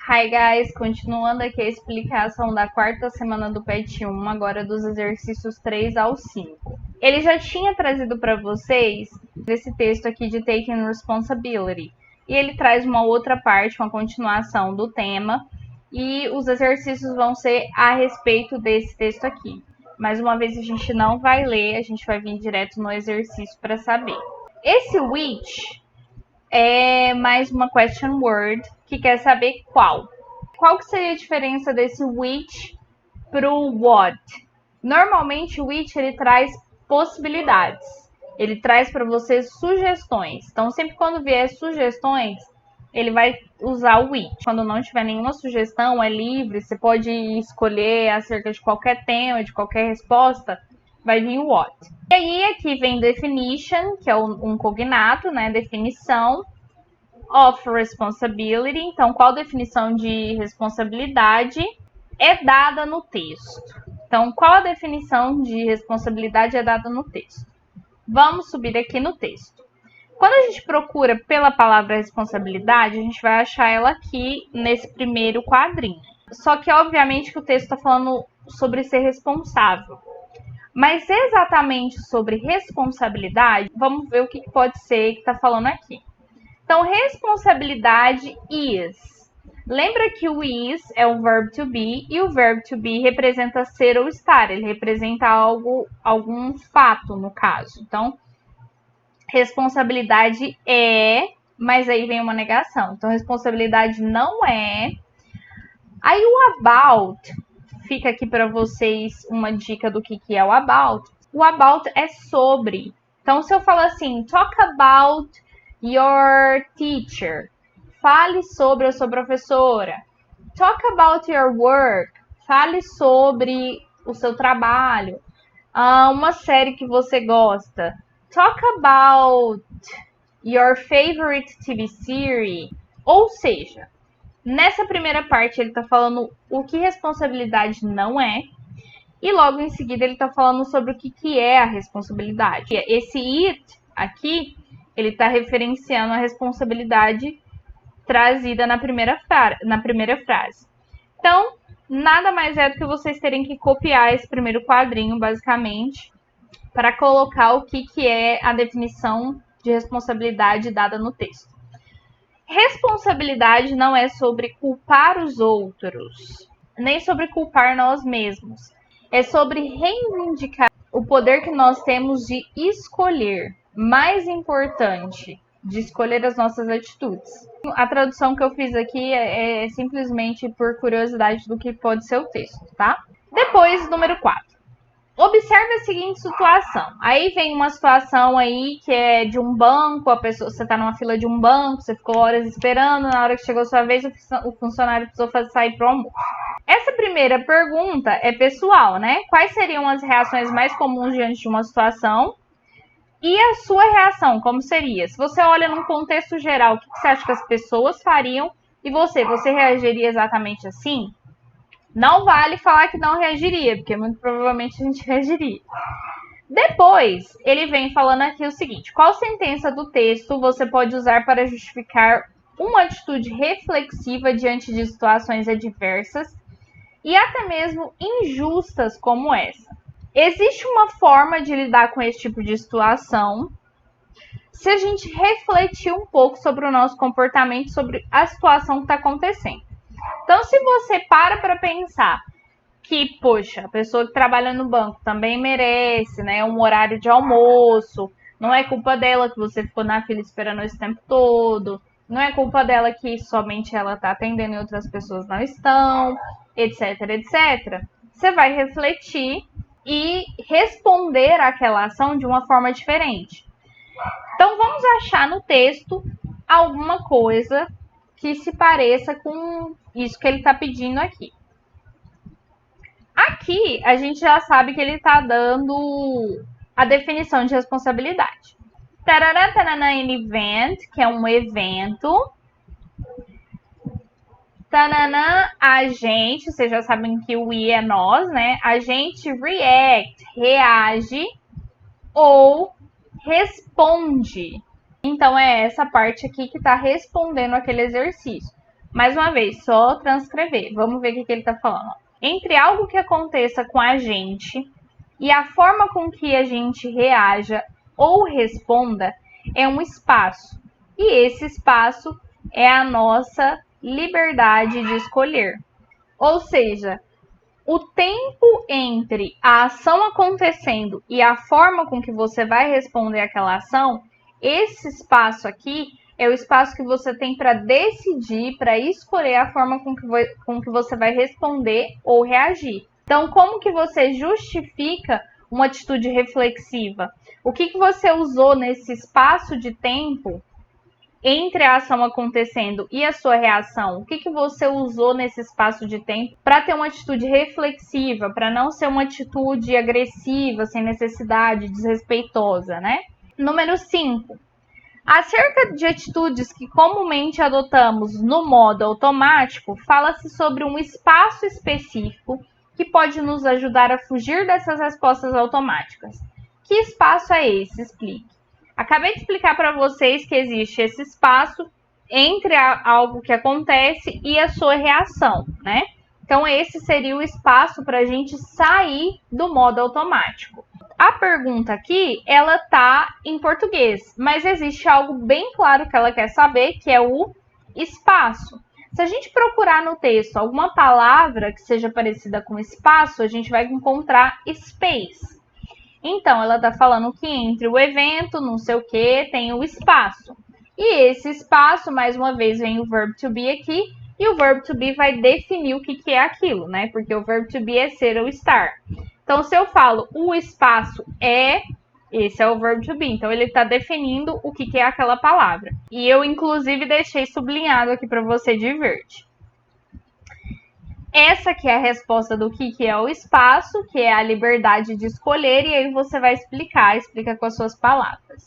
Hi guys, continuando aqui a explicação da quarta semana do PET 1, agora dos exercícios 3 ao 5. Ele já tinha trazido para vocês esse texto aqui de Taking Responsibility, e ele traz uma outra parte, uma continuação do tema, e os exercícios vão ser a respeito desse texto aqui. Mais uma vez a gente não vai ler, a gente vai vir direto no exercício para saber. Esse which é mais uma question word que quer saber qual. Qual que seria a diferença desse which pro what? Normalmente o which ele traz possibilidades. Ele traz para você sugestões. Então sempre quando vier sugestões, ele vai usar o which. Quando não tiver nenhuma sugestão, é livre, você pode escolher acerca de qualquer tema, de qualquer resposta, vai vir o what. E aí aqui vem definition, que é um cognato, né? Definição. Of responsibility. Então, qual definição de responsabilidade é dada no texto? Então, qual a definição de responsabilidade é dada no texto? Vamos subir aqui no texto. Quando a gente procura pela palavra responsabilidade, a gente vai achar ela aqui nesse primeiro quadrinho. Só que, obviamente, que o texto está falando sobre ser responsável. Mas exatamente sobre responsabilidade, vamos ver o que pode ser que está falando aqui. Então, responsabilidade is. Lembra que o is é o verbo to be e o verbo to be representa ser ou estar. Ele representa algo, algum fato, no caso. Então, responsabilidade é, mas aí vem uma negação. Então, responsabilidade não é. Aí o about, fica aqui para vocês uma dica do que é o about. O about é sobre. Então, se eu falar assim, talk about your teacher. Fale sobre a sua professora. Talk about your work. Fale sobre o seu trabalho. Uma série que você gosta. Talk about your favorite TV series. Ou seja, nessa primeira parte ele está falando o que responsabilidade não é. E logo em seguida ele está falando sobre o que é a responsabilidade. Esse it aqui, ele está referenciando a responsabilidade trazida na primeira frase. Então, nada mais é do que vocês terem que copiar esse primeiro quadrinho, basicamente, para colocar o que é a definição de responsabilidade dada no texto. Responsabilidade não é sobre culpar os outros, nem sobre culpar nós mesmos. É sobre reivindicar o poder que nós temos de escolher. Mais importante, de escolher as nossas atitudes. A tradução que eu fiz aqui é simplesmente por curiosidade do que pode ser o texto, tá? Depois, número 4. Observe a seguinte situação. Aí vem uma situação aí que é de um banco, você está numa fila de um banco, você ficou horas esperando, na hora que chegou a sua vez, o funcionário precisou sair para o almoço. Essa primeira pergunta é pessoal, né? Quais seriam as reações mais comuns diante de uma situação? E a sua reação, como seria? Se você olha num contexto geral, o que você acha que as pessoas fariam? E você reagiria exatamente assim? Não vale falar que não reagiria, porque muito provavelmente a gente reagiria. Depois, ele vem falando aqui o seguinte: qual sentença do texto você pode usar para justificar uma atitude reflexiva diante de situações adversas e até mesmo injustas como essa? Existe uma forma de lidar com esse tipo de situação se a gente refletir um pouco sobre o nosso comportamento, sobre a situação que está acontecendo. Então, se você para pensar que, poxa, a pessoa que trabalha no banco também merece, né, um horário de almoço, não é culpa dela que você ficou na fila esperando esse tempo todo, não é culpa dela que somente ela está atendendo e outras pessoas não estão, etc, etc. Você vai refletir e responder àquela ação de uma forma diferente. Então, vamos achar no texto alguma coisa que se pareça com isso que ele está pedindo aqui. Aqui, a gente já sabe que ele está dando a definição de responsabilidade. Tarará, tarará, an event, que é um evento. Tananã, a gente, vocês já sabem que o we é nós, né? A gente react, reage ou responde. Então, é essa parte aqui que está respondendo aquele exercício. Mais uma vez, só transcrever. Vamos ver o que ele está falando. Entre algo que aconteça com a gente e a forma com que a gente reaja ou responda é um espaço. E esse espaço é a nossa liberdade de escolher. Ou seja, o tempo entre a ação acontecendo e a forma com que você vai responder aquela ação, esse espaço aqui é o espaço que você tem para decidir, para escolher a forma com que você vai responder ou reagir. Então, como que você justifica uma atitude reflexiva? O que você usou nesse espaço de tempo entre a ação acontecendo e a sua reação? O que você usou nesse espaço de tempo para ter uma atitude reflexiva, para não ser uma atitude agressiva, sem necessidade, desrespeitosa, né? Número 5. Acerca de atitudes que comumente adotamos no modo automático, fala-se sobre um espaço específico que pode nos ajudar a fugir dessas respostas automáticas. Que espaço é esse? Explique. Acabei de explicar para vocês que existe esse espaço entre algo que acontece e a sua reação, né? Então, esse seria o espaço para a gente sair do modo automático. A pergunta aqui, ela tá em português, mas existe algo bem claro que ela quer saber, que é o espaço. Se a gente procurar no texto alguma palavra que seja parecida com espaço, a gente vai encontrar space. Então, ela está falando que entre o evento, não sei o que, tem o espaço. E esse espaço, mais uma vez, vem o verbo to be aqui, e o verbo to be vai definir o que é aquilo, né? Porque o verbo to be é ser ou estar. Então, se eu falo o espaço é, esse é o verbo to be. Então, ele está definindo o que é aquela palavra. E eu, inclusive, deixei sublinhado aqui para você de verde. Essa aqui é a resposta do que é o espaço, que é a liberdade de escolher, e aí você vai explica com as suas palavras.